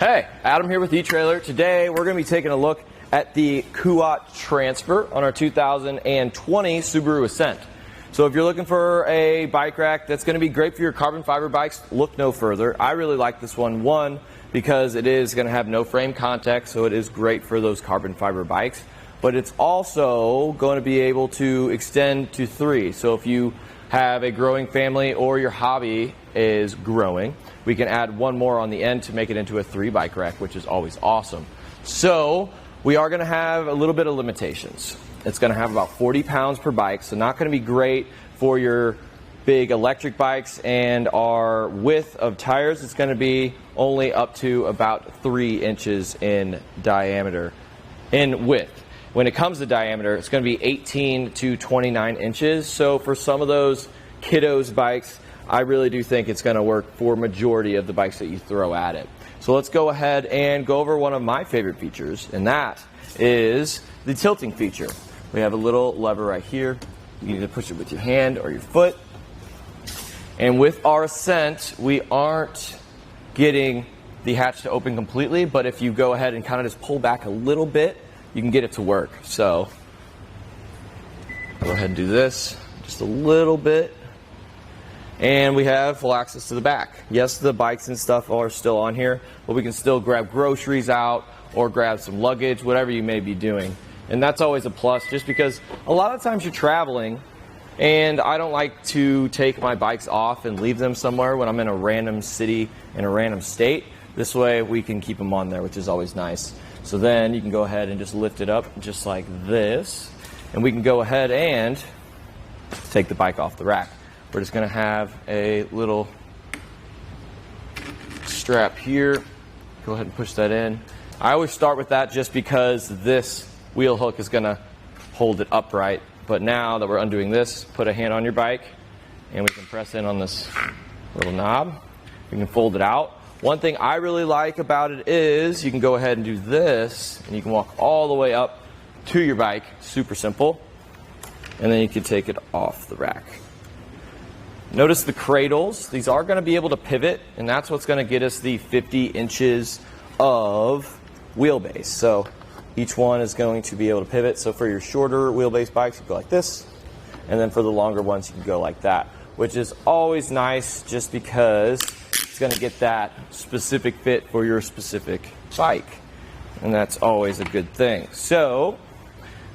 Hey, Adam here with eTrailer. Today we're going to be taking a look at the Kuat Transfer on our 2020 Subaru Ascent. So if you're looking for a bike rack that's going to be great for your carbon fiber bikes, look no further. I really like this one, because it is going to have no frame contact, so it is great for those carbon fiber bikes. But it's also going to be able to extend to 3. So if you have a growing family or your hobby is growing, we can add one more on the end to make it into a 3 bike rack, which is always awesome. So we are going to have a little bit of limitations. It's going to have about 40 pounds per bike, so not going to be great for your big electric bikes. And our width of tires is going to be only up to about 3 inches in diameter, in width. When it comes to diameter, it's going to be 18 to 29 inches. So for some of those kiddos bikes, I really do think it's going to work for majority of the bikes that you throw at it. So let's go ahead and go over one of my favorite features, and that is the tilting feature. We have a little lever right here. You need to push it with your hand or your foot. And with our Ascent, we aren't getting the hatch to open completely, but if you go ahead and kind of just pull back a little bit, you can get it to work. So I'll go ahead and do this just a little bit. And we have full access to the back. Yes, the bikes and stuff are still on here, but we can still grab groceries out or grab some luggage, whatever you may be doing. And that's always a plus, just because a lot of times you're traveling, and I don't like to take my bikes off and leave them somewhere when I'm in a random city, in a random state. This way we can keep them on there, which is always nice. So then you can go ahead and just lift it up just like this, and we can go ahead and take the bike off the rack. We're just going to have a little strap here. Go ahead and push that in. I always start with that just because this wheel hook is going to hold it upright. But now that we're undoing this, put a hand on your bike and we can press in on this little knob. We can fold it out. One thing I really like about it is you can go ahead and do this, and you can walk all the way up to your bike. Super simple. And then you can take it off the rack. Notice the cradles. These are going to be able to pivot, and that's what's going to get us the 50 inches of wheelbase. So each one is going to be able to pivot. So for your shorter wheelbase bikes, you go like this, and then for the longer ones, you can go like that, which is always nice just because it's going to get that specific fit for your specific bike, and that's always a good thing. So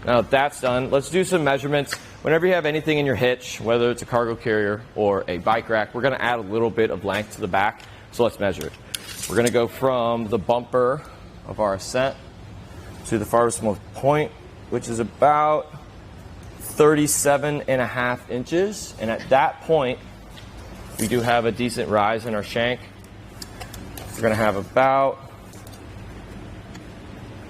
now that that's done, let's do some measurements. Whenever you have anything in your hitch, whether it's a cargo carrier or a bike rack, we're going to add a little bit of length to the back. So let's measure it. We're going to go from the bumper of our Ascent to the farthest most point, which is about 37.5 inches. And at that point, we do have a decent rise in our shank. We're going to have about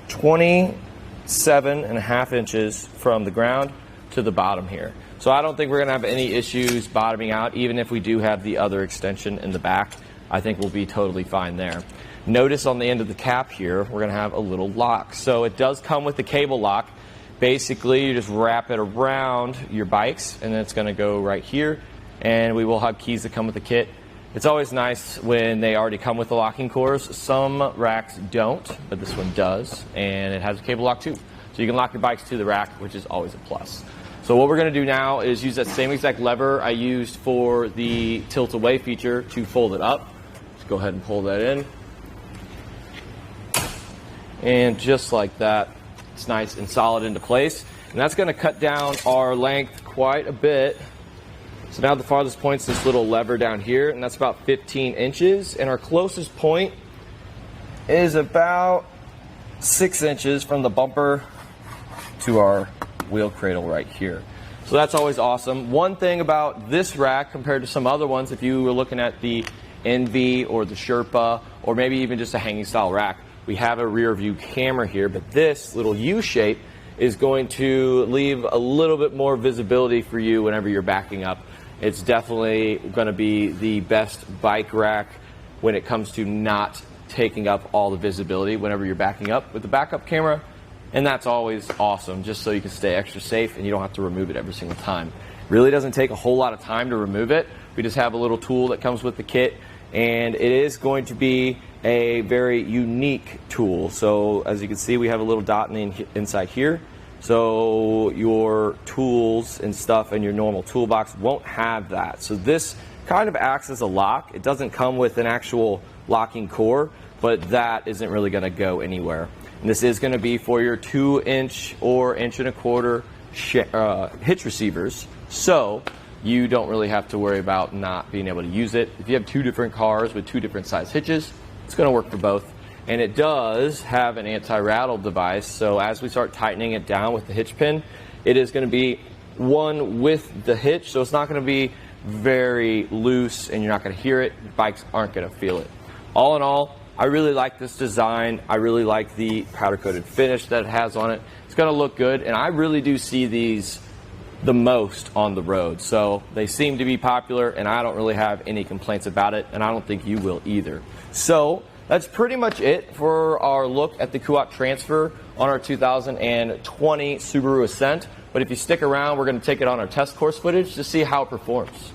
27.5 inches from the ground to the bottom here. So I don't think we're going to have any issues bottoming out, even if we do have the other extension in the back. I think we'll be totally fine there. Notice on the end of the cap here, we're going to have a little lock. So it does come with the cable lock. Basically, you just wrap it around your bikes, and then it's going to go right here. And we will have keys that come with the kit. It's always nice when they already come with the locking cores. Some racks don't, but this one does, and it has a cable lock too. So you can lock your bikes to the rack, which is always a plus. So what we're going to do now is use that same exact lever I used for the tilt away feature to fold it up. Just go ahead and pull that in. And just like that, it's nice and solid into place. And that's going to cut down our length quite a bit. So now the farthest point is this little lever down here, and that's about 15 inches. And our closest point is about 6 inches from the bumper to our wheel cradle right here. So that's always awesome. One thing about this rack compared to some other ones, if you were looking at the NV or the Sherpa, or maybe even just a hanging style rack, we have a rear view camera here, but this little U shape is going to leave a little bit more visibility for you whenever you're backing up. It's definitely going to be the best bike rack when it comes to not taking up all the visibility whenever you're backing up with the backup camera. And that's always awesome, just so you can stay extra safe and you don't have to remove it every single time. Really doesn't take a whole lot of time to remove it. We just have a little tool that comes with the kit, and it is going to be a very unique tool. So as you can see, we have a little dot inside here. So your tools and stuff in your normal toolbox won't have that. So this kind of acts as a lock. It doesn't come with an actual locking core, but that isn't really going to go anywhere. And this is going to be for your 2-inch or 1.25-inch hitch receivers. So you don't really have to worry about not being able to use it. If you have 2 different cars with 2 different size hitches, it's going to work for both. And it does have an anti-rattle device, so as we start tightening it down with the hitch pin, it is going to be one with the hitch, so it's not going to be very loose and you're not going to hear it. Bikes aren't going to feel it. All in all, I really like this design. I really like the powder coated finish that it has on it. It's going to look good, and I really do see these the most on the road. So they seem to be popular, and I don't really have any complaints about it, and I don't think you will either. So that's pretty much it for our look at the Kuat Transfer on our 2020 Subaru Ascent. But if you stick around, we're going to take it on our test course footage to see how it performs.